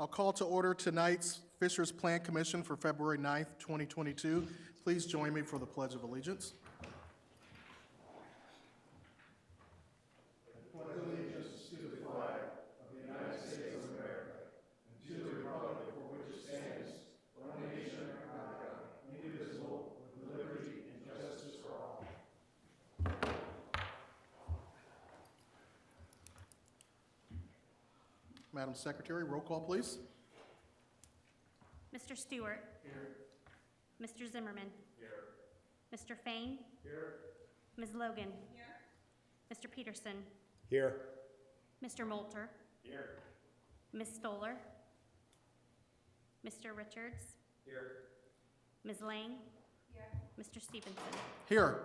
I'll call to order tonight's Fishers Plan Commission for February 9th, 2022. Please join me for the Pledge of Allegiance. Madam Secretary, roll call, please. Mr. Stewart. Here. Mr. Zimmerman. Here. Mr. Fain. Here. Ms. Logan. Here. Mr. Peterson. Here. Mr. Moulter. Here. Ms. Stoller. Mr. Richards. Here. Ms. Lang. Here. Mr. Stevenson. Here.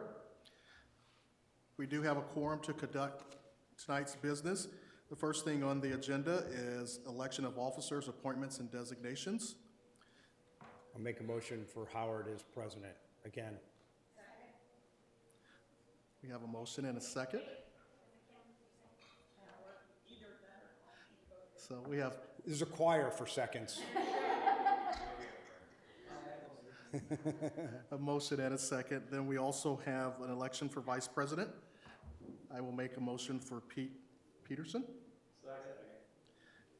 We do have a quorum to conduct tonight's business. The first thing on the agenda is election of officers, appointments, and designations. I'll make a motion for Howard as president again. We have a motion and a second. So we have There's a choir for seconds. a motion and a second. Then we also have an election for vice president. I will make a motion for Peterson.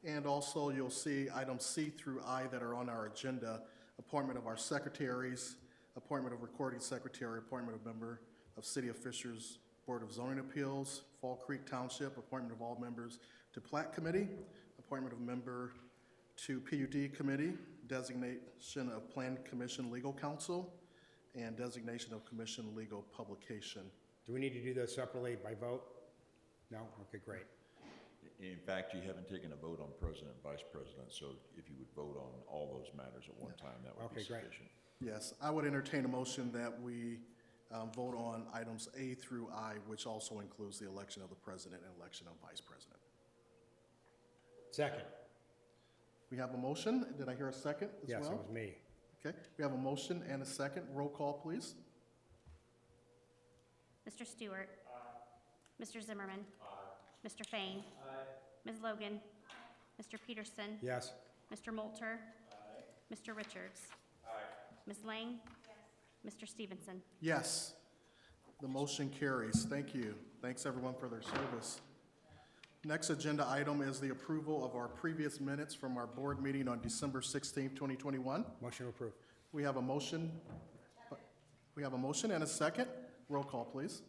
And also you'll see items C through I that are on our agenda: appointment of our secretaries, appointment of recording secretary, appointment of member of City of Fishers Board of Zoning Appeals, Fall Creek Township, appointment of all members to Plat Committee, appointment of member to PUD Committee, designation of Plan Commission Legal Counsel, and designation of Commission Legal Publication. Do we need to do those separately by vote? No? Okay, great. In fact, you haven't taken a vote on president and vice president, so if you would vote on all those matters at one time, that would be sufficient. Yes, I would entertain a motion that we vote on items A through I, which also includes the election of the president and election of vice president. Second. We have a motion. Did I hear a second as well? Yes, it was me. Okay, we have a motion and a second. Roll call, please. Mr. Stewart. Aye. Mr. Zimmerman. Aye. Mr. Fain. Aye. Ms. Logan. Aye. Mr. Peterson. Yes. Mr. Moulter. Aye. Mr. Richards. Aye. Ms. Lang. Yes. Mr. Stevenson. Yes, the motion carries. Thank you. Thanks everyone for their service. Next agenda item is the approval of our previous minutes from our board meeting on December 16th, 2021. Motion approved. We have a motion. We have a motion and a second. Roll call, please.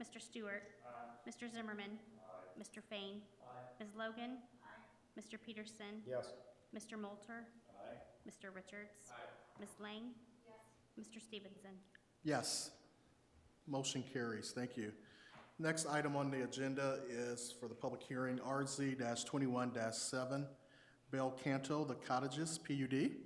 Mr. Stewart. Aye. Mr. Zimmerman. Aye. Mr. Fain. Aye. Ms. Logan. Aye. Mr. Peterson. Yes. Mr. Moulter. Aye. Mr. Richards. Aye. Ms. Lang. Yes. Mr. Stevenson. Yes. Motion carries. Thank you. Next item on the agenda is for the public hearing RZ-21-7, Bel Canto, The Cottages, PUD.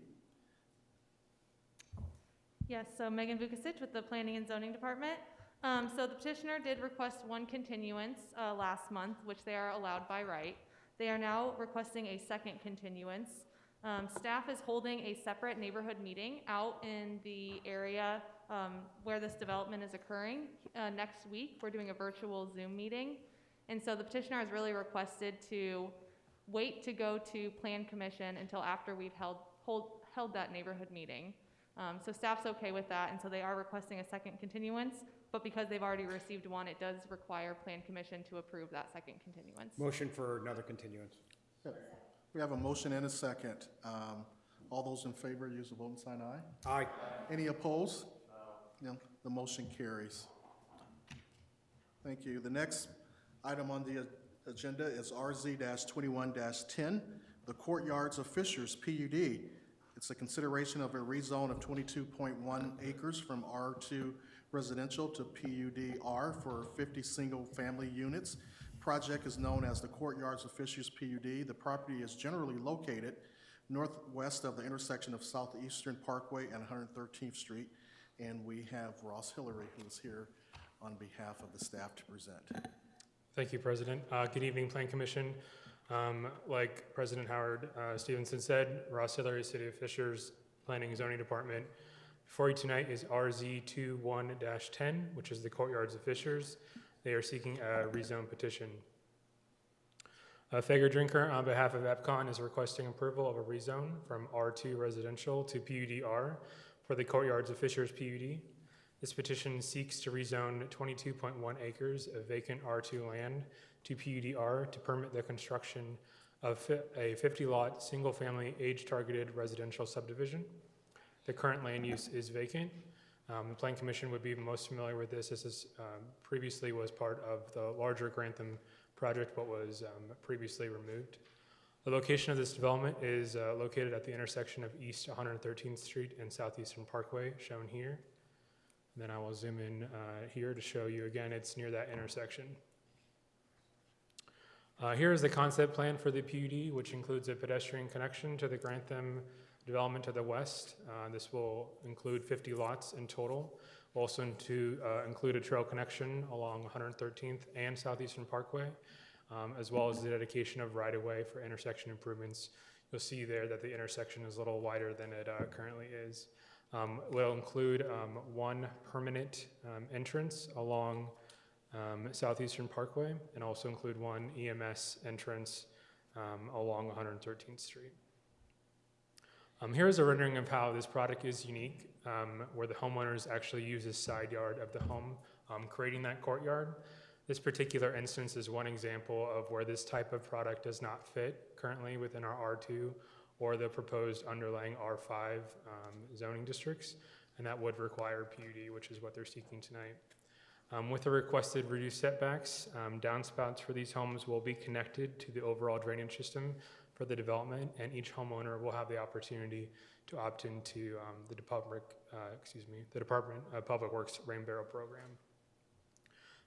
Yes, so Megan Vukasic with the Planning and Zoning Department. So the petitioner did request one continuance last month, which they are allowed by right. They are now requesting a second continuance. Staff is holding a separate neighborhood meeting out in the area where this development is occurring. Next week, we're doing a virtual Zoom meeting. And so the petitioner has really requested to wait to go to Plan Commission until after we've held that neighborhood meeting. So staff's okay with that, and so they are requesting a second continuance, but because they've already received one, it does require Plan Commission to approve that second continuance. Motion for another continuance. We have a motion and a second. All those in favor, use the vote and sign aye. Aye. Any opposed? No. The motion carries. Thank you. The next item on the agenda is RZ-21-10, the Courtyards of Fishers, PUD. It's a consideration of a rezone of 22.1 acres from R2 residential to PUD-R for 50 single-family units. Project is known as the Courtyards of Fishers, PUD. The property is generally located northwest of the intersection of Southeastern Parkway and 113th Street. And we have Ross Hillary, who is here on behalf of the staff to present. Thank you, President. Good evening, Plan Commission. Like President Howard Stevenson said, Ross Hillary, City of Fishers, Planning and Zoning Department. Before you tonight is RZ-21-10, which is the Courtyards of Fishers. They are seeking a rezone petition. Fager Drinker, on behalf of EPCON, is requesting approval of a rezone from R2 residential to PUD-R for the Courtyards of Fishers PUD. This petition seeks to rezone 22.1 acres of vacant R2 land to PUD-R to permit the construction of a 50-lot, single-family, age-targeted residential subdivision. The current land use is vacant. The Plan Commission would be most familiar with this. This previously was part of the larger Grantham project, but was previously removed. The location of this development is located at the intersection of East 113th Street and Southeastern Parkway, shown here. And then I will zoom in here to show you again, it's near that intersection. Here is the concept plan for the PUD, which includes a pedestrian connection to the Grantham development to the west. This will include 50 lots in total. We'll also include a trail connection along 113th and Southeastern Parkway, as well as the dedication of right-of-way for intersection improvements. You'll see there that the intersection is a little wider than it currently is. We'll include one permanent entrance along Southeastern Parkway, and also include one EMS entrance along 113th Street. Here is a rendering of how this product is unique, where the homeowners actually use the side yard of the home, creating that courtyard. This particular instance is one example of where this type of product does not fit currently within our R2 or the proposed underlying R5 zoning districts, and that would require PUD, which is what they're seeking tonight. With the requested reduced setbacks, downspouts for these homes will be connected to the overall drainage system for the development, and each homeowner will have the opportunity to opt into the Department of Public Works Rain Barrel program.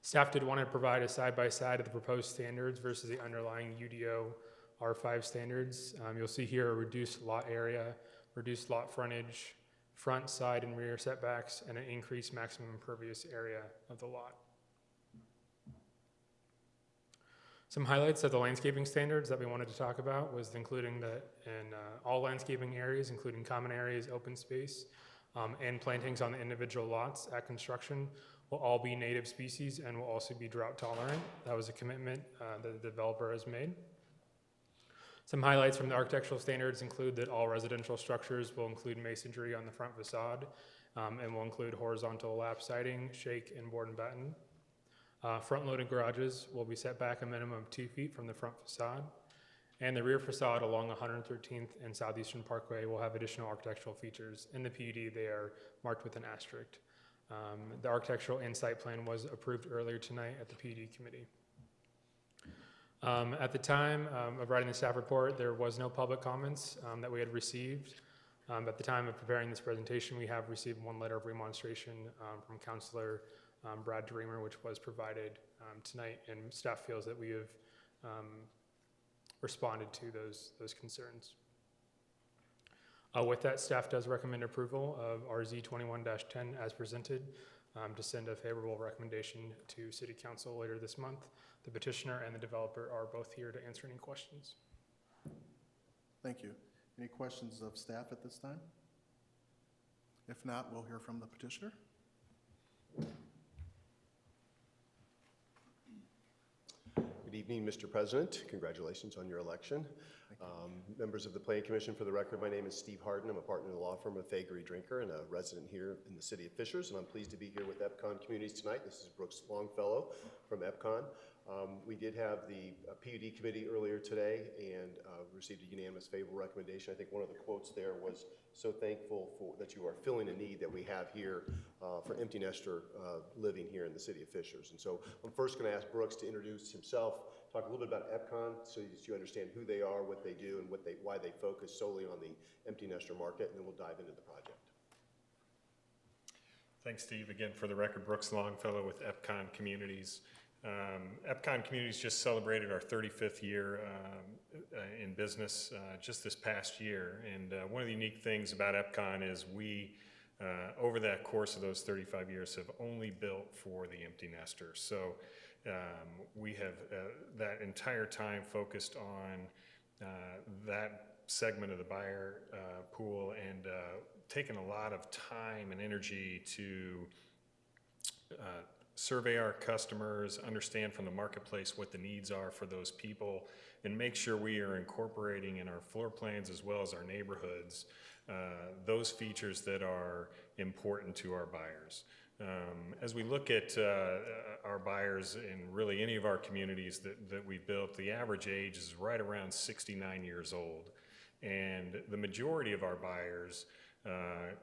Staff did want to provide a side-by-side of the proposed standards versus the underlying UDO R5 standards. You'll see here a reduced lot area, reduced lot frontage, front, side, and rear setbacks, and an increased maximum impervious area of the lot. Some highlights of the landscaping standards that we wanted to talk about was including that in all landscaping areas, including common areas, open space, and plantings on the individual lots at construction will all be native species and will also be drought tolerant. That was a commitment that the developer has made. Some highlights from the architectural standards include that all residential structures will include masonry on the front facade and will include horizontal lap siding, shake, and board and batten. Front-loaded garages will be set back a minimum of 2 feet from the front facade, and the rear facade along 113th and Southeastern Parkway will have additional architectural features. In the PUD, they are marked with an asterisk. The architectural and site plan was approved earlier tonight at the PUD committee. At the time of writing the staff report, there was no public comments that we had received. At the time of preparing this presentation, we have received one letter of remonstration from Councilor Brad Dreamer, which was provided tonight, and staff feels that we have responded to those concerns. With that, staff does recommend approval of RZ 21-10 as presented to send a favorable recommendation to City Council later this month. The petitioner and the developer are both here to answer any questions. Thank you. Any questions of staff at this time? If not, we'll hear from the petitioner. Good evening, Mr. President. Congratulations on your election. Members of the Planning Commission, for the record, my name is Steve Harden. I'm a partner in the law firm of Fager Drinker and a resident here in the city of Fishers, and I'm pleased to be here with EPCON Communities tonight. This is Brooks Longfellow from EPCON. We did have the PUD committee earlier today and received a unanimous favorable recommendation. I think one of the quotes there was, "So thankful that you are filling a need that we have here for empty nester living here in the city of Fishers." And so I'm first going to ask Brooks to introduce himself, talk a little bit about EPCON so that you understand who they are, what they do, and why they focus solely on the empty nester market, and then we'll dive into the project. Thanks, Steve. Again, for the record, Brooks Longfellow with EPCON Communities. EPCON Communities just celebrated our 35th year in business just this past year. And one of the unique things about EPCON is we, over that course of those 35 years, have only built for the empty nesters. So we have that entire time focused on that segment of the buyer pool and taken a lot of time and energy to survey our customers, understand from the marketplace what the needs are for those people, and make sure we are incorporating in our floor plans as well as our neighborhoods those features that are important to our buyers. As we look at our buyers in really any of our communities that we've built, the average age is right around 69 years old. And the majority of our buyers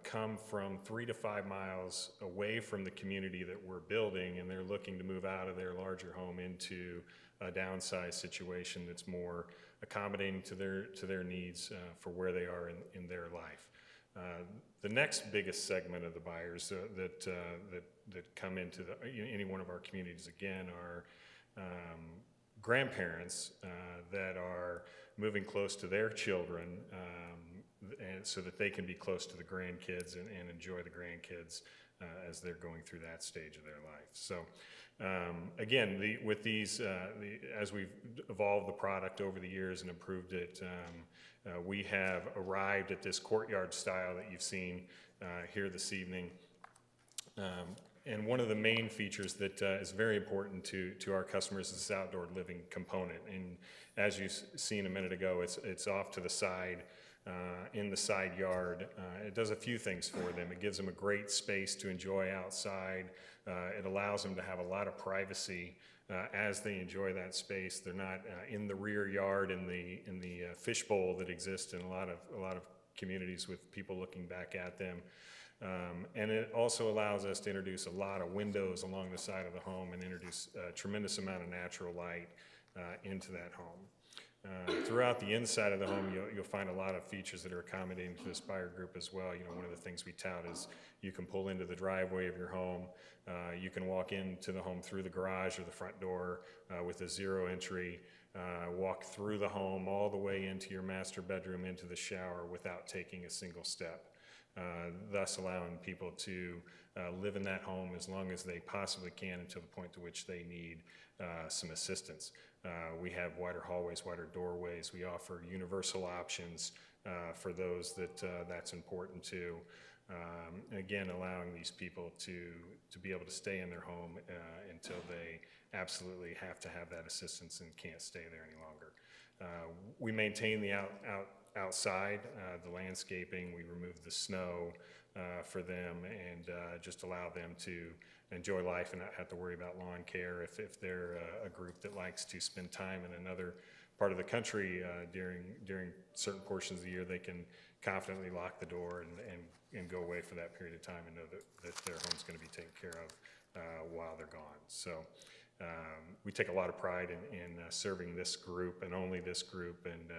come from 3 to 5 miles away from the community that we're building, and they're looking to move out of their larger home into a downsized situation that's more accommodating to their needs for where they are in their life. The next biggest segment of the buyers that come into any one of our communities again are grandparents that are moving close to their children, and so that they can be close to the grandkids and enjoy the grandkids as they're going through that stage of their life. So again, with these, as we've evolved the product over the years and improved it, we have arrived at this courtyard style that you've seen here this evening. And one of the main features that is very important to our customers is this outdoor living component. And as you've seen a minute ago, it's off to the side in the side yard. It does a few things for them. It gives them a great space to enjoy outside. It allows them to have a lot of privacy as they enjoy that space. They're not in the rear yard in the fishbowl that exists in a lot of communities with people looking back at them. And it also allows us to introduce a lot of windows along the side of the home and introduce a tremendous amount of natural light into that home. Throughout the inside of the home, you'll find a lot of features that are accommodating to this buyer group as well. You know, one of the things we tout is you can pull into the driveway of your home. You can walk into the home through the garage or the front door with a zero entry. Walk through the home all the way into your master bedroom, into the shower without taking a single step. Thus allowing people to live in that home as long as they possibly can until the point to which they need some assistance. We have wider hallways, wider doorways. We offer universal options for those that's important to. Again, allowing these people to be able to stay in their home until they absolutely have to have that assistance and can't stay there any longer. We maintain the outside, the landscaping. We remove the snow for them and just allow them to enjoy life and not have to worry about lawn care. If they're a group that likes to spend time in another part of the country during certain portions of the year, they can confidently lock the door and go away for that period of time and know that their home's going to be taken care of while they're gone. So we take a lot of pride in serving this group and only this group, and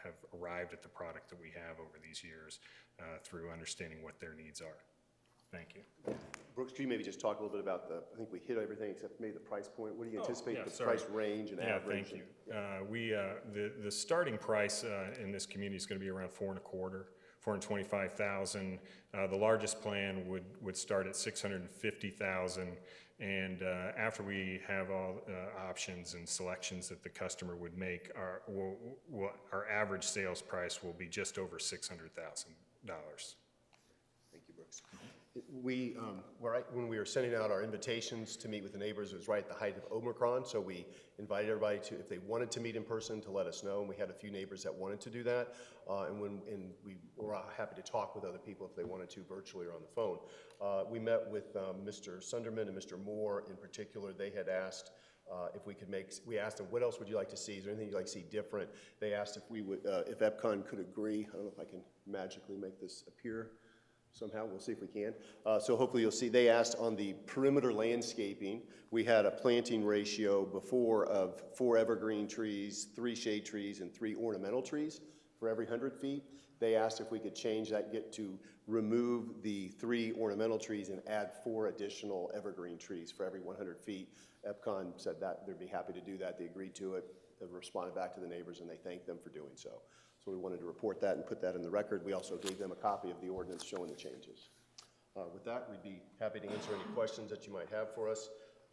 have arrived at the product that we have over these years through understanding what their needs are. Thank you. Brooks, could you maybe just talk a little bit about I think we hit everything except maybe the price point. What do you anticipate the price range and average? Yeah, thank you. The starting price in this community is going to be around $425,000. The largest plan would start at $650,000. And after we have all options and selections that the customer would make, our average sales price will be just over $600,000. Thank you, Brooks. When we were sending out our invitations to meet with the neighbors, it was right at the height of Omicron, so we invited everybody to, if they wanted to meet in person, to let us know, and we had a few neighbors that wanted to do that, and we were happy to talk with other people if they wanted to, virtually or on the phone. We met with Mr. Sunderman and Mr. Moore in particular. They had asked if we could we asked them, what else would you like to see? Is there anything you'd like to see different? They asked if we would, if EPCON could agree. I don't know if I can magically make this appear somehow. We'll see if we can. So hopefully you'll see, they asked on the perimeter landscaping, we had a planting ratio before of 4 evergreen trees, 3 shade trees, and 3 ornamental trees for every 100 feet. They asked if we could change that, get to remove the 3 ornamental trees and add 4 additional evergreen trees for every 100 feet. EPCON said that they'd be happy to do that. They agreed to it. They responded back to the neighbors, and they thanked them for doing so. So we wanted to report that and put that in the record. We also gave them a copy of the ordinance showing the changes. With that, we'd be happy to answer any questions that you might have for us.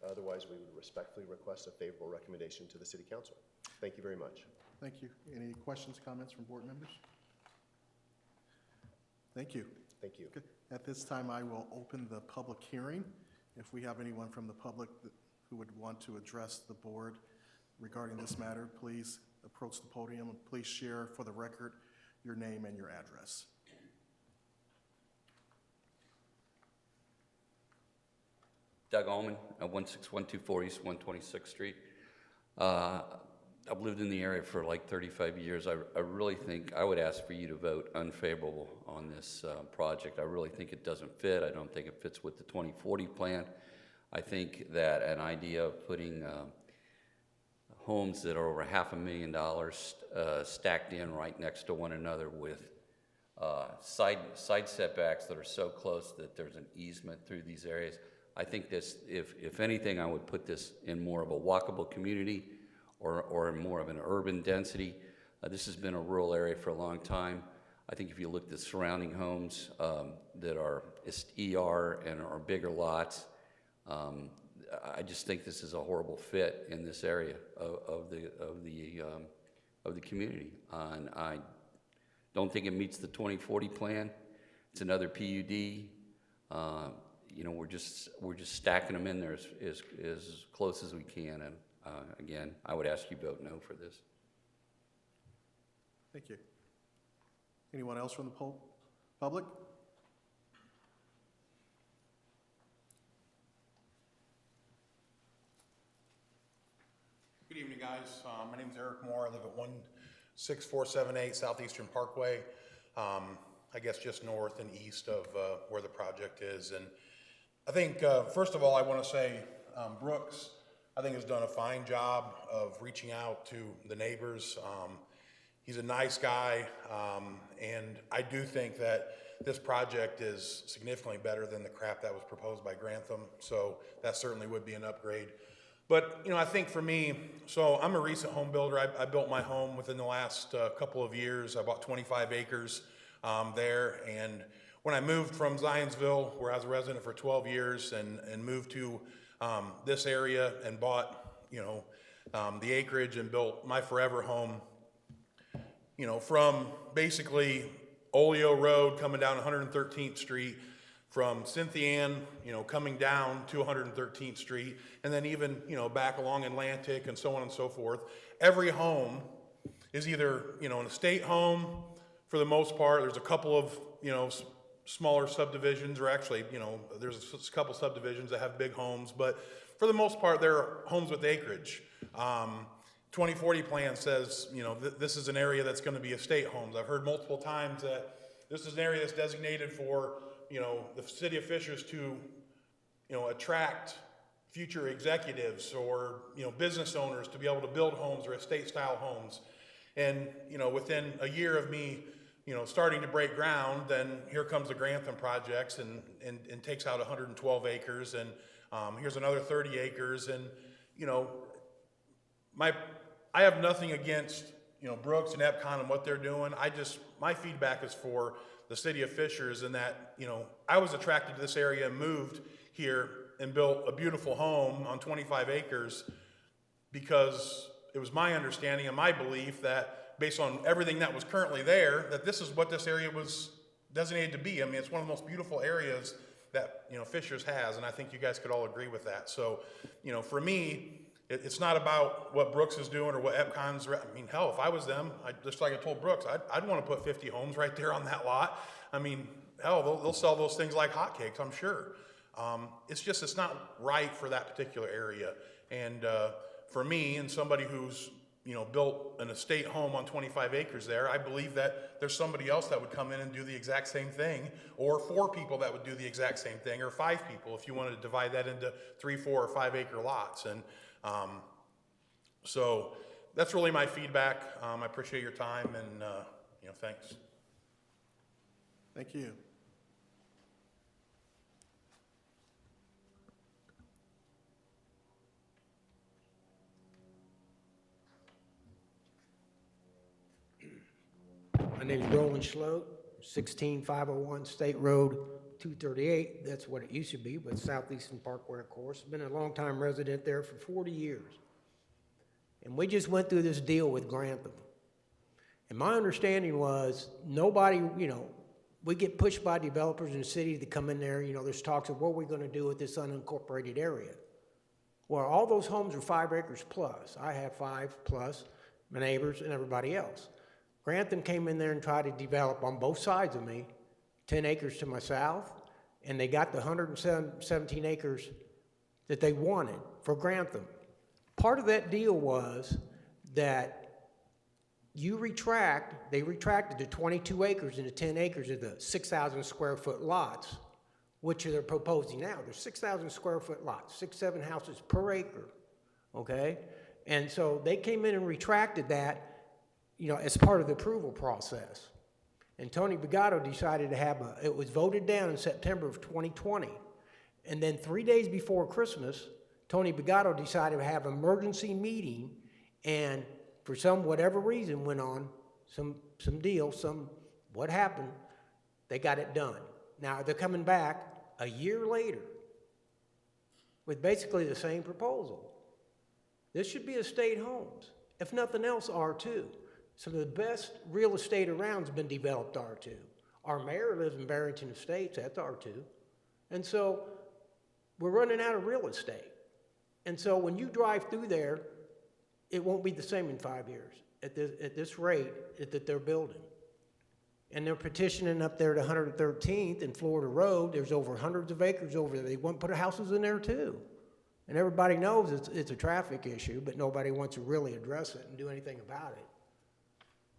Otherwise, we would respectfully request a favorable recommendation to the City Council. Thank you very much. Thank you. Any questions, comments from board members? Thank you. Thank you. At this time, I will open the public hearing. If we have anyone from the public who would want to address the board regarding this matter, please approach the podium and please share for the record your name and your address. Doug Allman at 16124 East 126th Street. I've lived in the area for like 35 years. I really think I would ask for you to vote unfavorable on this project. I really think it doesn't fit. I don't think it fits with the 2040 plan. I think that an idea of putting homes that are over $500,000 stacked in right next to one another with side setbacks that are so close that there's an easement through these areas. I think this, if anything, I would put this in more of a walkable community or in more of an urban density. This has been a rural area for a long time. I think if you look at the surrounding homes that are ER and are bigger lots, I just think this is a horrible fit in this area of the community. And I don't think it meets the 2040 plan. It's another PUD. You know, we're just stacking them in there as close as we can. And again, I would ask you vote no for this. Thank you. Anyone else from the public? Good evening, guys. My name is Eric Moore. I live at 16478 Southeastern Parkway, I guess just north and east of where the project is. And I think, first of all, I want to say Brooks, I think, has done a fine job of reaching out to the neighbors. He's a nice guy, and I do think that this project is significantly better than the crap that was proposed by Grantham, so that certainly would be an upgrade. But, you know, I think for me, so I'm a recent home builder. I built my home within the last couple of years. I bought 25 acres there, and when I moved from Zionsville, where I was a resident for 12 years, and moved to this area and bought, you know, the acreage and built my forever home, you know, from basically Oleo Road coming down 113th Street, from Cynthia Ann, you know, coming down to 113th Street, and then even, you know, back along Atlantic and so on and so forth. Every home is either, you know, an estate home for the most part. There's a couple of, you know, smaller subdivisions, or actually, you know, there's a couple subdivisions that have big homes, but for the most part, they're homes with acreage. 2040 plan says, you know, this is an area that's going to be estate homes. I've heard multiple times that this is an area that's designated for, you know, the city of Fishers to, you know, attract future executives or, you know, business owners to be able to build homes or estate style homes. And, you know, within a year of me, you know, starting to break ground, then here comes the Grantham projects and takes out 112 acres, and here's another 30 acres. And, you know, I have nothing against, you know, Brooks and Epcon and what they're doing. My feedback is for the city of Fishers, in that, you know, I was attracted to this area and moved here and built a beautiful home on 25 acres because it was my understanding and my belief that, based on everything that was currently there, that this is what this area was designated to be. I mean, it's one of the most beautiful areas that, you know, Fishers has, and I think you guys could all agree with that. So, you know, for me, it's not about what Brooks is doing or what Epcon's. I mean, hell, if I was them, just like I told Brooks, I'd want to put 50 homes right there on that lot. I mean, hell, they'll sell those things like hotcakes, I'm sure. It's not right for that particular area. And for me, and somebody who's, you know, built an estate home on 25 acres there, I believe that there's somebody else that would come in and do the exact same thing, or 4 people that would do the exact same thing, or 5 people if you wanted to divide that into 3, 4, or 5 acre lots. And so that's really my feedback. I appreciate your time, and you know, thanks. Thank you. My name is Roland Schlote, 16501 State Road 238. That's what it used to be, but Southeastern Parkway, of course. Been a long-time resident there for 40 years. And we just went through this deal with Grantham. And my understanding was nobody, you know, we get pushed by developers in the city to come in there, there's talks of what we're gonna do with this unincorporated area. Well, all those homes are 5 acres plus. I have 5 plus, my neighbors and everybody else. Grantham came in there and tried to develop on both sides of me, 10 acres to my south, and they got the 117 acres that they wanted for Grantham. Part of that deal was that they retracted the 22 acres into 10 acres of the 6,000 square foot lots, which they're proposing now. There's 6,000 square foot lots, 6-7 houses per acre, okay? And so they came in and retracted that, as part of the approval process. And Tony Bigato decided to it was voted down in September of 2020. And then 3 days before Christmas, Tony Bigato decided to have an emergency meeting, and for whatever reason went on, some deal, what happened, they got it done. Now they're coming back a year later with basically the same proposal. This should be estate homes. If nothing else, R2. Some of the best real estate around has been developed R2. Our mayor lives in Barrington Estates, that's R2. And so we're running out of real estate. And so when you drive through there, it won't be the same in 5 years at this rate that they're building. And they're petitioning up there at 113th and Florida Road. There's over hundreds of acres over there. They want to put houses in there too. And everybody knows it's a traffic issue, but nobody wants to really address it and do anything about it.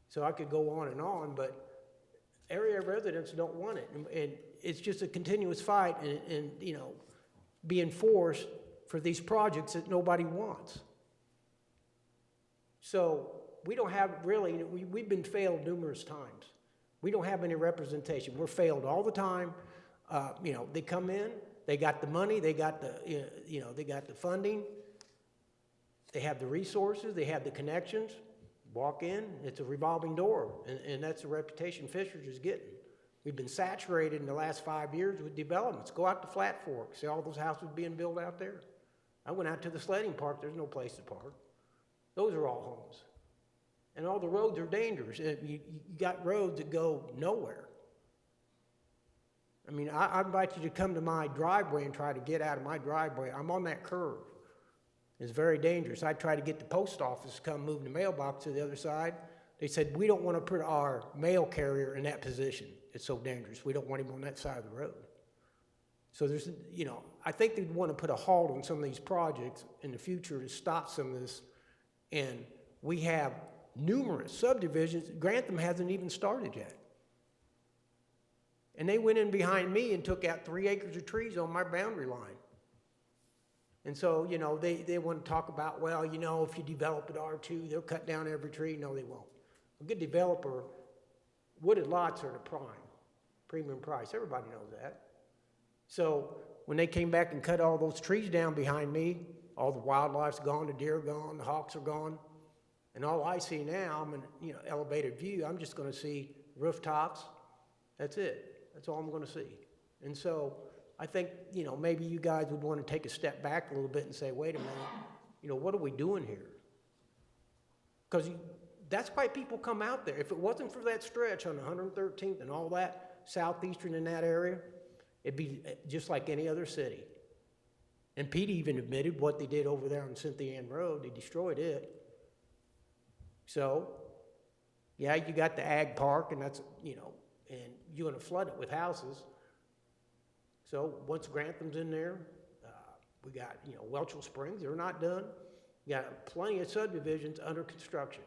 So I could go on, but area residents don't want it. And it's just a continuous fight and being forced for these projects that nobody wants. So we don't have really, we've been failed numerous times. We don't have any representation. We're failed all the time. They come in, they got the money, they got they got the funding, they have the resources, they have the connections. Walk in, it's a revolving door, and that's the reputation Fishers is getting. We've been saturated in the last 5 years with developments. Go out to Flat Fork, see all those houses being built out there. I went out to the sledding park, there's no place to park. Those are all homes. And all the roads are dangerous. You got roads that go nowhere. I mean, I invite you to come to my driveway and try to get out of my driveway. I'm on that curve. It's very dangerous. I tried to get the post office to come move the mailbox to the other side. They said, we don't want to put our mail carrier in that position. It's so dangerous. We don't want him on that side of the road. So there's, I think they'd want to put a halt on some of these projects in the future to stop some of this. And we have numerous subdivisions. Grantham hasn't even started yet. And they went in behind me and took out 3 acres of trees on my boundary line. And so, they want to talk about, well, if you develop at R2, they'll cut down every tree. No, they won't. A good developer, wooded lots are the premium price. Everybody knows that. So when they came back and cut all those trees down behind me, all the wildlife's gone, the deer are gone, the hawks are gone. And all I see now, I'm in elevated view, I'm just going to see rooftops. That's it. That's all I'm going to see. And so I think, maybe you guys would want to take a step back a little bit and say, wait a minute, what are we doing here? Because that's why people come out there. If it wasn't for that stretch on 113th and all that, southeastern in that area, it'd be just like any other city. And Pete even admitted what they did over there on Cynthia Ann Road, they destroyed it. So, yeah, you got the ag park, and that's, and you're going to flood it with houses. So once Grantham's in there, we got, Welchel Springs, they're not done. We got plenty of subdivisions under construction.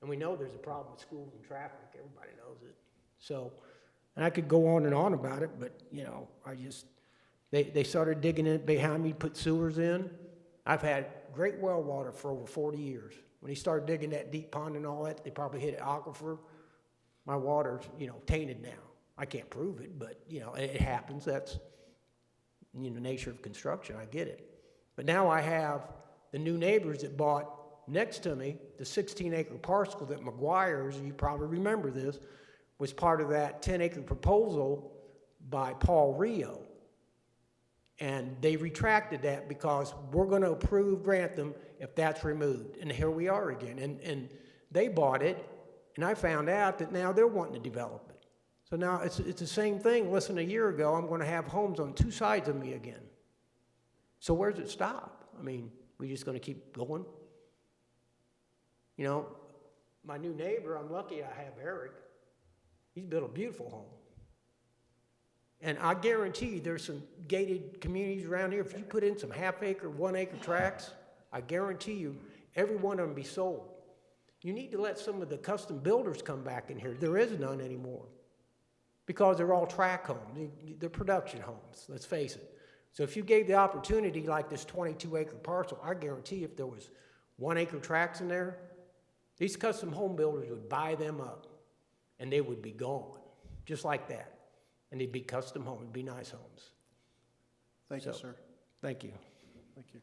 And we know there's a problem with schools and traffic. Everybody knows it. So, and I could go on and on about it, but, they started digging it behind me, put sewers in. I've had great well water for over 40 years. When he started digging that deep pond and all that, they probably hit an aquifer. My water's, tainted now. I can't prove it, but, it happens. That's, the nature of construction. I get it. But now I have the new neighbors that bought next to me, the 16-acre parcel that McGuire's, you probably remember this, was part of that 10-acre proposal by Paul Rio. And they retracted that because we're going to approve Grantham if that's removed. And here we are again. And they bought it, and I found out that now they're wanting to develop it. So now it's the same thing. Less than a year ago, I'm going to have homes on two sides of me again. So where does it stop? I mean, we just going to keep going? You know, my new neighbor, I'm lucky I have Eric. He's built a beautiful home. And I guarantee you there's some gated communities around here. If you put in some half-acre, one-acre tracts, I guarantee you every one of them be sold. You need to let some of the custom builders come back in here. There is none anymore because they're all tract homes. They're production homes, let's face it. So if you gave the opportunity like this 22-acre parcel, I guarantee if there was one-acre tracts in there, these custom home builders would buy them up and they would be gone, just like that. And they'd be custom homes, it'd be nice homes. Thank you, So, sir. Thank you. Thank you.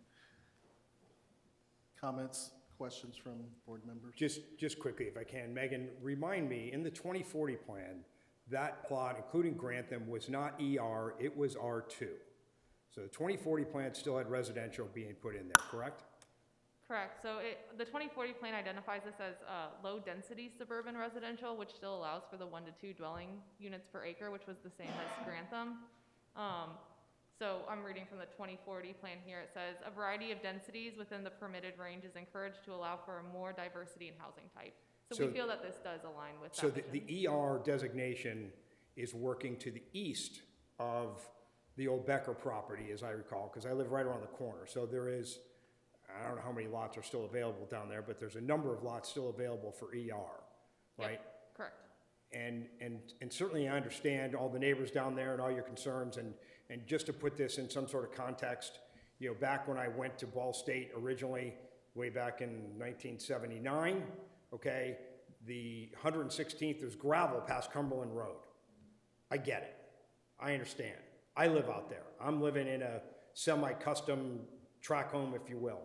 Comments, questions from board members? Just quickly, if I can, Megan, remind me, in the 2040 plan, that plot, including Grantham, was not ER, it was R2. So the 2040 plan still had residential being put in there, correct? Correct. So the 2040 plan identifies this as low-density suburban residential, which still allows for the 1 to 2 dwelling units per acre, which was the same as Grantham. So I'm reading from the 2040 plan here. It says, a variety of densities within the permitted range is encouraged to allow for more diversity in housing type. So we feel that this does align with that. So vision. the ER designation is working to the east of the old Becker property, as I recall, because I live right around the corner. So there is, I don't know how many lots are still available down there, but there's a number of lots still available for ER, right? Yep, correct. And certainly I understand all the neighbors down there and all your concerns, and just to put this in some sort of context, you know, back when I went to Ball State originally, way back in 1979, okay, the 116th, there's gravel past Cumberland Road. I get it. I understand. I live out there. I'm living in a semi-custom tract home, if you will.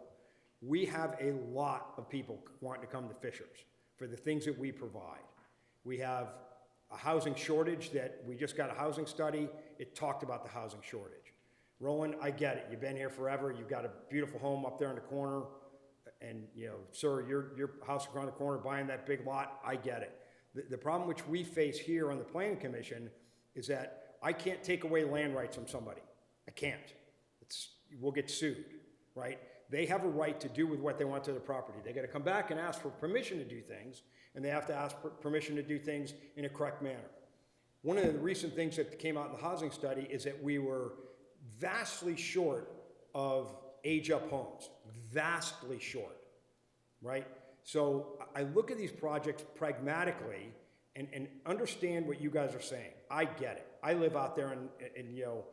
We have a lot of people wanting to come to Fishers for the things that we provide. We have a housing shortage that we just got a housing study. It talked about the housing shortage. Roland, I get it. You've been here forever. You've got a beautiful home up there in the corner. And, you know, sir, your house around the corner buying that big lot, I get it. The problem which we face here on the Planning Commission is that I can't take away land rights from somebody. I can't. We'll get sued, right? They have a right to do with what they want to their property. They got to come back and ask for permission to do things, and they have to ask for permission to do things in a correct manner. One of the recent things that came out in the housing study is that we were vastly short of age-up homes, vastly short, right? So I look at these projects pragmatically and understand what you guys are saying. I get it. I live out there in you know,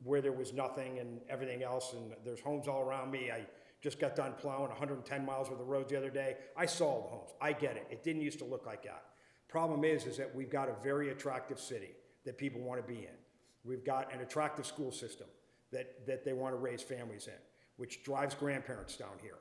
where there was nothing and everything else, and there's homes all around me. I just got done plowing 110 miles worth of roads the other day. I saw all the homes. I get it. It didn't used to look like that. Problem is that we've got a very attractive city that people want to be in. We've got an attractive school system that they want to raise families in, which drives grandparents down here.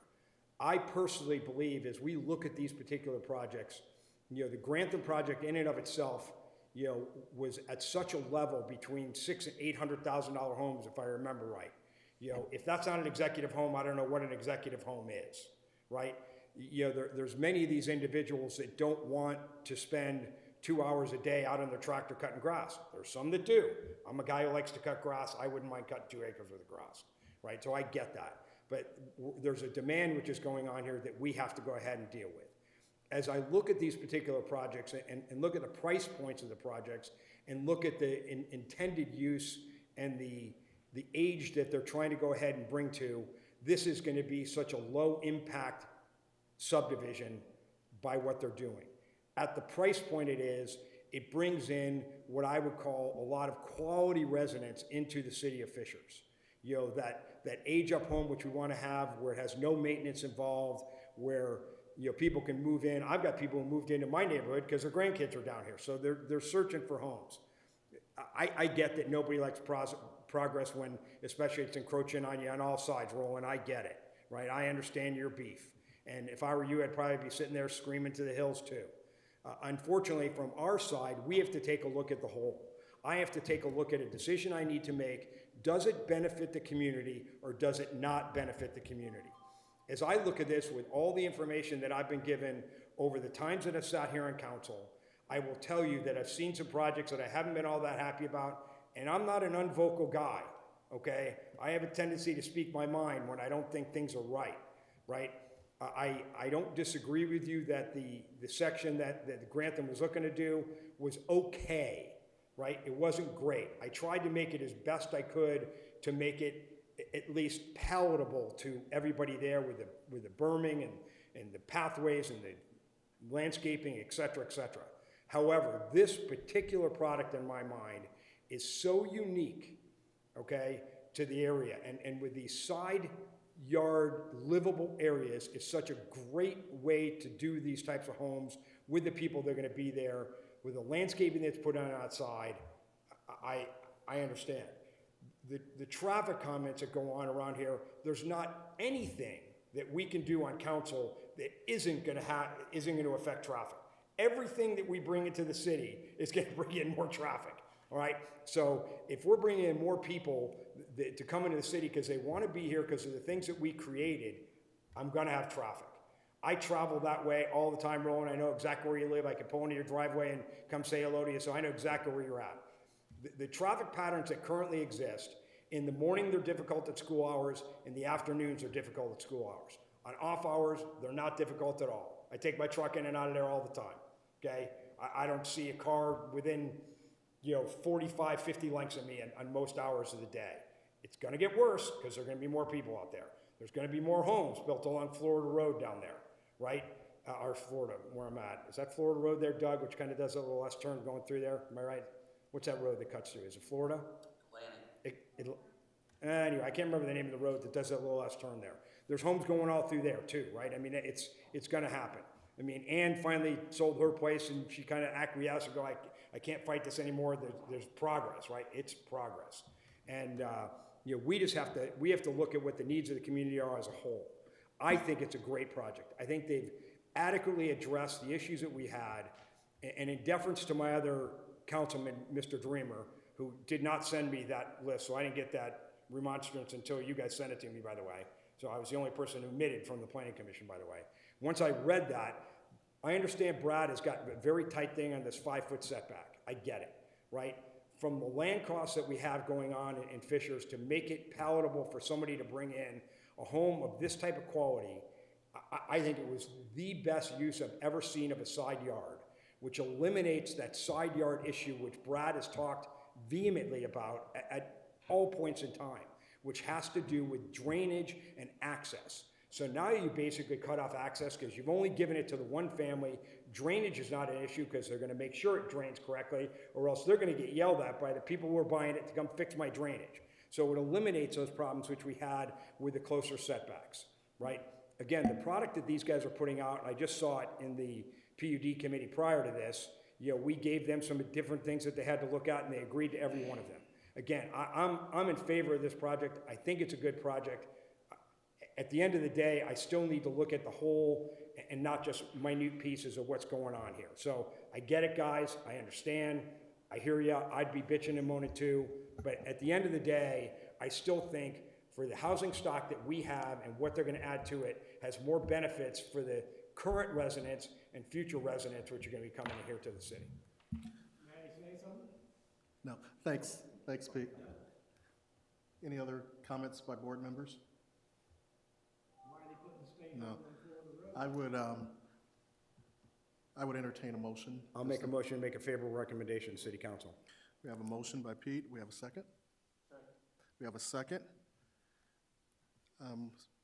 I personally believe as we look at these particular projects, you know, the Grantham project in and of itself, you know, was at such a level between $600,000 and $800,000 homes, if I remember right. You know, if that's not an executive home, I don't know what an executive home is, right? You know, there's many of these individuals that don't want to spend 2 hours a day out on their tractor cutting grass. There's some that do. I'm a guy who likes to cut grass. I wouldn't mind cutting 2 acres worth of grass, right? So I get that. But there's a demand which is going on here that we have to go ahead and deal with. As I look at these particular projects and look at the price points of the projects and look at the intended use and the age that they're trying to go ahead and bring to, this is going to be such a low impact subdivision by what they're doing. At the price point it brings in what I would call a lot of quality residents into the city of Fishers. You know, that age up home which we want to have, where it has no maintenance involved, where, you know, people can move in. I've got people who moved into my neighborhood because their grandkids are down here, so they're searching for homes. I get that nobody likes progress when, especially it's encroaching on you on all sides, Roland. I get it, right? I understand your beef. And if I were you, I'd probably be sitting there screaming to the hills too. Unfortunately, from our side, we have to take a look at the whole. I have to take a look at a decision I need to make. Does it benefit the community or does it not benefit the community? As I look at this with all the information that I've been given over the times that I've sat here on council, I will tell you that I've seen some projects that I haven't been all that happy about, and I'm not an unvocal guy, okay? I have a tendency to speak my mind when I don't think things are right? I don't disagree with you that the section that Grantham was looking to do was okay, right? It wasn't great. I tried to make it as best I could to make it at least palatable to everybody there with the berming and the pathways and the landscaping, et cetera, et cetera. However, this particular product in my mind is so unique, okay, to the area. And with these side yard livable areas, it's such a great way to do these types of homes with the people that are gonna be there, with the landscaping that's put on outside. I understand. The traffic comments that go on around here, there's not anything that we can do on council that isn't gonna affect traffic. Everything that we bring into the city is gonna bring in more traffic, all right? So if we're bringing in more people to come into the city because they wanna be here because of the things that we created, I'm gonna have traffic. I travel that way all the time, Roland. I know exactly where you live. I can pull into your driveway and come say hello to you, so I know exactly where you're at. The traffic patterns that currently exist, in the morning they're difficult at school hours, in the afternoons they're difficult at school hours. On off hours, they're not difficult at all. I take my truck in and out of there all the time, okay? I don't see a car within, 45, 50 lengths of me on most hours of the day. It's gonna get worse because there are gonna be more people out there. There's gonna be more homes built along Florida Road down there, right? Or Florida, where I'm at. Is that Florida Road there, Doug, which kind of does a little less turn going through there? Am I right? What's that road that cuts through? Is it Florida? Anyway, I can't remember the name of the road that does that little less turn there. There's homes going all through there too, right? I mean, it's gonna happen. I mean, Ann finally sold her place and she kind of acquiesced and go, I can't fight this anymore. There's progress, right? It's progress. And, we have to look at what the needs of the community are as a whole. I think it's a great project. I think they've adequately addressed the issues that we had. And in deference to my other councilman, Mr. Dreamer, who did not send me that list, so I didn't get that remonstrance until you guys sent it to me, by the way. So I was the only person who omitted from the planning commission, by the way. Once I read that, I understand Brad has got a very tight thing on this 5-foot setback. I get it, right? From the land costs that we have going on in Fishers to make it palatable for somebody to bring in a home of this type of quality, I think it was the best use I've ever seen of a side yard, which eliminates that side yard issue, which Brad has talked vehemently about at all points in time, which has to do with drainage and access. So now you basically cut off access because you've only given it to the one family. Drainage is not an issue because they're going to make sure it drains correctly, or else they're going to get yelled at by the people who are buying it to come fix my drainage. So it eliminates those problems which we had with the closer setbacks, right? Again, the product that these guys are putting out, and I just saw it in the PUD committee prior to this, we gave them some different things that they had to look at, and they agreed to every one of them. Again, I'm in favor of this project. I think it's a good project. At the end of the day, I still need to look at the whole and not just minute pieces of what's going on here. So I get it, guys. I understand. I hear you. I'd be bitching and moaning too. But at the end of the day, I still think for the housing stock that we have and what they're going to add to it has more benefits for the current residents and future residents which are going to be coming here to the city. May I say something? No, thanks. Thanks, Pete. Any other comments by board members? Why are they putting the state No. on Florida Road? I would entertain a motion. I'll make a motion to make a favorable recommendation to City Council. We have a motion by Pete. We have a second? We have a second.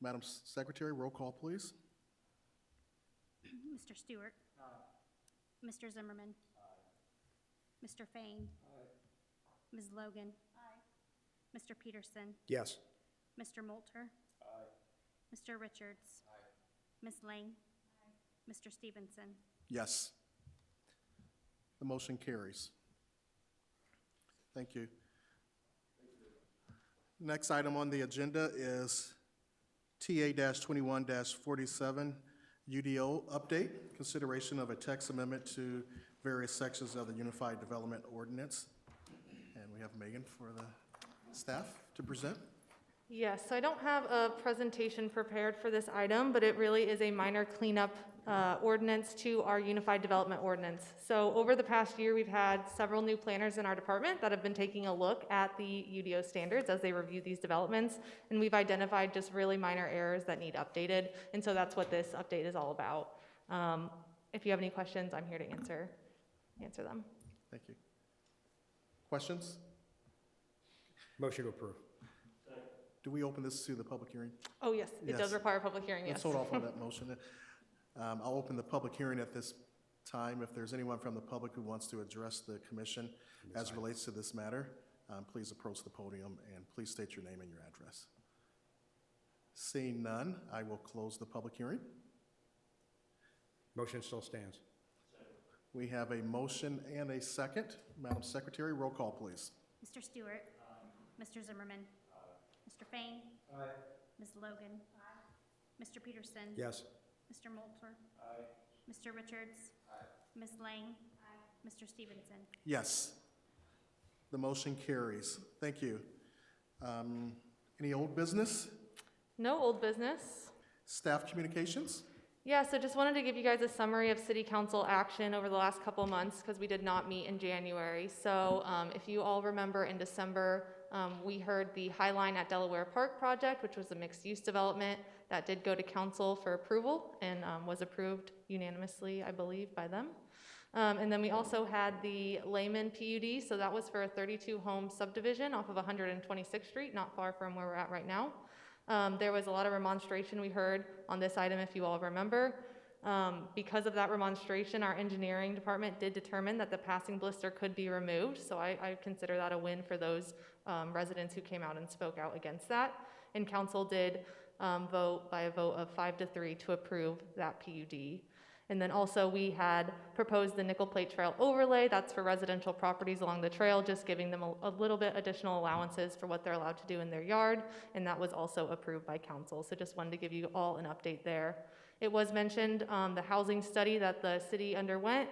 Madam Secretary, roll call, please. Mr. Stewart. Mr. Zimmerman. Mr. Fain. Ms. Logan. Mr. Peterson. Yes. Mr. Moulter. Mr. Richards. Ms. Lang. Mr. Stevenson. Yes. The motion carries. Thank you. Next item on the agenda is TA-21-47 UDO update, consideration of a text amendment to various sections of the Unified Development Ordinance. And we have Megan for the staff to present. Yes, so I don't have a presentation prepared for this item, but it really is a minor cleanup ordinance to our unified development ordinance. So over the past year, we've had several new planners in our department that have been taking a look at the UDO standards as they review these developments, and we've identified just really minor errors that need updated, and so that's what this update is all about. If you have any questions, I'm here to answer them. Thank you. Questions? Motion to approve. Do we open this to the public hearing? Oh, yes, it Yes. does require a public hearing, yes. Let's hold off on that motion. I'll open the public hearing at this time. If there's anyone from the public who wants to address the commission as it relates to this matter, please approach the podium and please state your name and your address. Seeing none, I will close the public hearing. Motion still stands. We have a motion and a second. Madam Secretary, roll call, please. Mr. Stewart. Mr. Zimmerman. Mr. Fain. Ms. Logan. Mr. Peterson. Yes. Mr. Moulter. Mr. Richards. Ms. Lang. Mr. Stevenson. Yes. The motion carries. Thank you. Any old business? No old business. Staff communications? Yeah, so just wanted to give you guys a summary of city council action over the last couple months because we did not meet in January. So if you all remember in December, we heard the High Line at Delaware Park project, which was a mixed-use development that did go to council for approval and was approved unanimously, I believe, by them. And then we also had the Lehman PUD, so that was for a 32-home subdivision off of 126th Street, not far from where we're at right now. There was a lot of remonstration we heard on this item, if you all remember. Because of that remonstration, our engineering department did determine that the passing blister could be removed, so I consider that a win for those residents who came out and spoke out against that. And council did vote by a vote of 5-3 to approve that PUD. And then also we had proposed the nickel plate trail overlay. That's for residential properties along the trail, just giving them a little bit additional allowances for what they're allowed to do in their yard. And that was also approved by council. So just wanted to give you all an update there. It was mentioned the housing study that the city underwent.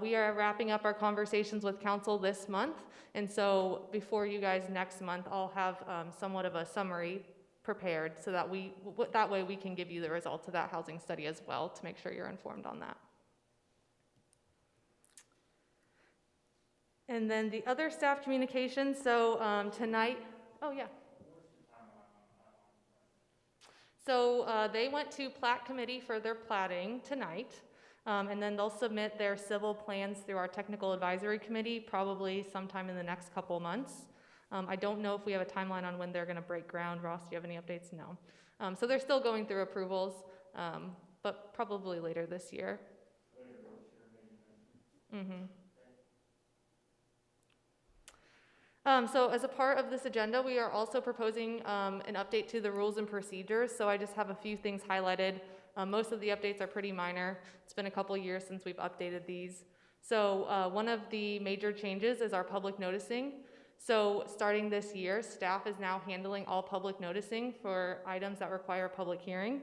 We are wrapping up our conversations with council this month. And so before you guys next month, I'll have somewhat of a summary prepared so that that way we can give you the results of that housing study as well to make sure you're informed on that. And then the other staff communications, so tonight, oh yeah. So they went to plat committee for their platting tonight, and then they'll submit their civil plans through our technical advisory committee probably sometime in the next couple months. I don't know if we have a timeline on when they're going to break ground. Ross, do you have any updates? No. So they're still going through approvals, but probably later this year. So as a part of this agenda, we are also proposing an update to the rules and procedures. So I just have a few things highlighted. Most of the updates are pretty minor. It's been a couple years since we've updated these. So one of the major changes is our public noticing. So starting this year, staff is now handling all public noticing for items that require a public hearing.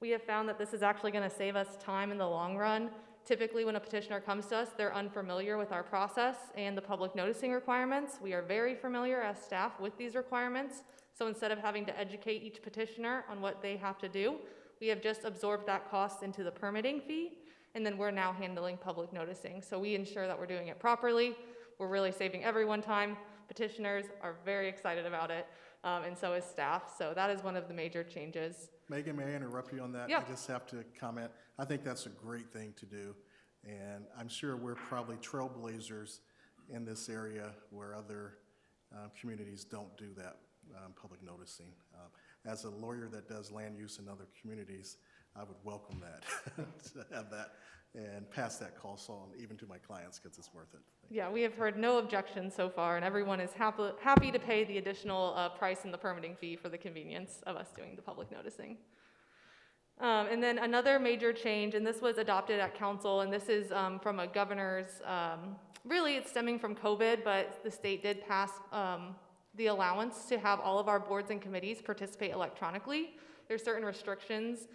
We have found that this is actually going to save us time in the long run. Typically, when a petitioner comes to us, they're unfamiliar with our process and the public noticing requirements. We are very familiar as staff with these requirements. So instead of having to educate each petitioner on what they have to do, we have just absorbed that cost into the permitting fee, and then we're now handling public noticing. So we ensure that we're doing it properly. We're really saving everyone time. Petitioners are very excited about it, and so is staff. So that is one of the major changes. Megan, may I interrupt you on that? Yeah. I just have to comment. I think that's a great thing to do, and I'm sure we're probably trailblazers in this area where other communities don't do that public noticing. As a lawyer that does land use in other communities, I would welcome that, to have that and pass that cost on even to my clients because it's worth it. Yeah, we have heard no objections so far, and everyone is happy to pay the additional price in the permitting fee for the convenience of us doing the public noticing. And then another major change, and this was adopted at council, and this is from a governor's, really it's stemming from COVID, but the state did pass the allowance to have all of our boards and committees participate electronically. There's certain restrictions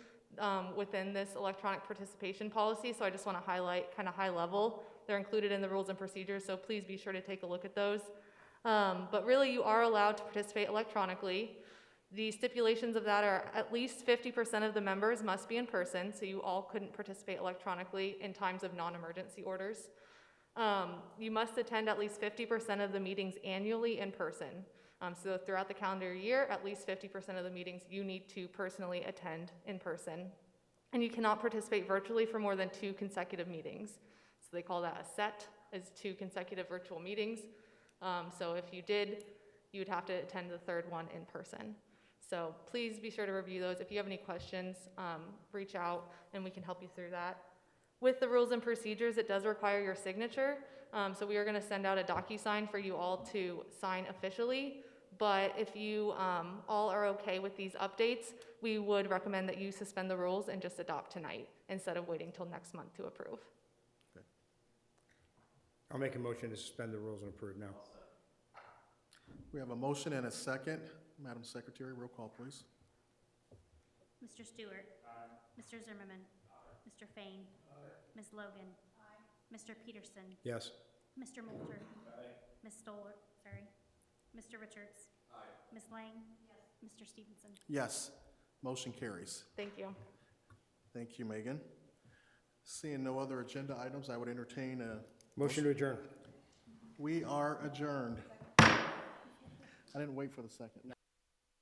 within this electronic participation policy, so I just want to highlight kind of high level. They're included in the rules and procedures, so please be sure to take a look at those. But really, you are allowed to participate electronically. The stipulations of that are at least 50% of the members must be in person, so you all couldn't participate electronically in times of non-emergency orders. You must attend at least 50% of the meetings annually in person. So throughout the calendar year, at least 50% of the meetings you need to personally attend in person. And you cannot participate virtually for more than 2 consecutive meetings. So they call that a set, is 2 consecutive virtual meetings. So if you did, you would have to attend the 3rd one in person. So please be sure to review those. If you have any questions, reach out and we can help you through that. With the rules and procedures, it does require your signature. So we are going to send out a DocuSign for you all to sign officially. But if you all are okay with these updates, we would recommend that you suspend the rules and just adopt tonight instead of waiting till next month to approve. I'll make a motion to suspend the rules and approve now. We have a motion and a second. Madam Secretary, roll call, please. Mr. Stewart. Mr. Zimmerman. Mr. Fain. Ms. Logan. Mr. Peterson. Yes. Mr. Moulter. Ms. Stoller, sorry. Mr. Richards. Ms. Lang. Mr. Stevenson. Yes, motion carries. Thank you. Thank you, Megan. Seeing no other agenda items, I would entertain a... Motion to adjourn. We are adjourned. I didn't wait for the second.